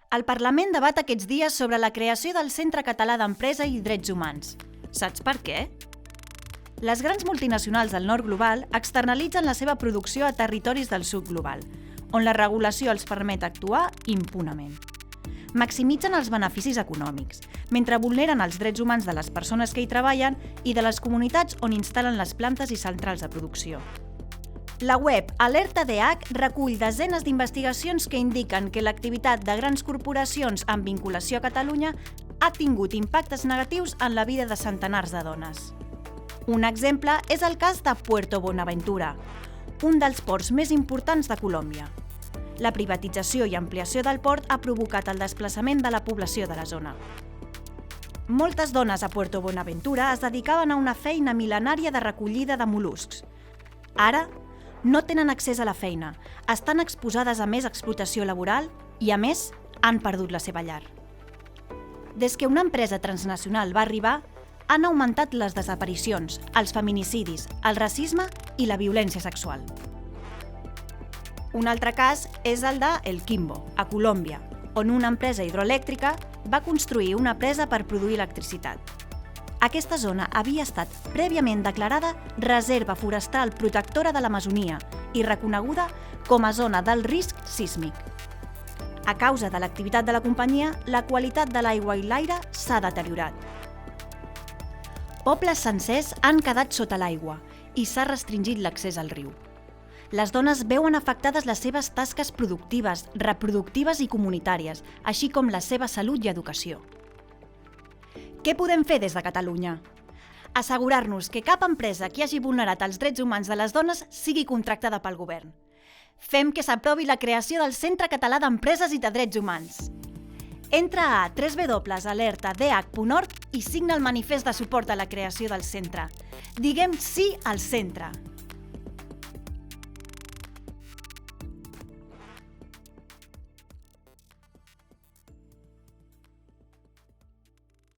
El Parlament debat aquests dies sobre la creació del Centre Català d'Empresa i Drets Humans. Saps per què? Les grans multinacionals del nord global externalitzen la seva producció a territoris del sud global, on la regulació els permet actuar impunament. Maximitzen els beneficis econòmics, mentre vulneren els drets humans de les persones que hi treballen i de les comunitats on instal·len les plantes i centrals de producció. La web Alerta DH recull desenes d'investigacions que indiquen que l'activitat de grans corporacions amb vinculació a Catalunya ha tingut impactes negatius en la vida de centenars de dones. Un exemple és el cas de Puerto Buenaventura, un dels ports més importants de Colòmbia. La privatització i ampliació del port ha provocat el desplaçament de la població de la zona. Moltes dones a Puerto Buenaventura es dedicaven a una feina mil·lenària de recollida de mol·luscs. Ara, no tenen accés a la feina, estan exposades a més explotació laboral i, a més, han perdut la seva llar. Des que una empresa transnacional va arribar, han augmentat les desaparicions, els feminicidis, el racisme i la violència sexual. Un altre cas és el de El Quimbo, a Colòmbia, on una empresa hidroelèctrica va construir una presa per produir electricitat. Aquesta zona havia estat prèviament declarada Reserva Forestal Protectora de l'Amazonia i reconeguda com a zona d'alt risc sísmic. A causa de l'activitat de la companyia, la qualitat de l'aigua i l'aire s'ha deteriorat. Pobles sencers han quedat sota l'aigua i s'ha restringit l'accés al riu. Les dones veuen afectades les seves tasques productives, reproductives i comunitàries, així com la seva salut i educació. Què podem fer des de Catalunya? Assegurar-nos que cap empresa que hagi vulnerat els drets humans de les dones sigui contractada pel govern. Fem que s'aprovi la creació del Centre Català d'Empreses i de Drets Humans. Entra a www.alertadh.org i signa el manifest de suport a la creació del centre. Diguem sí al centre!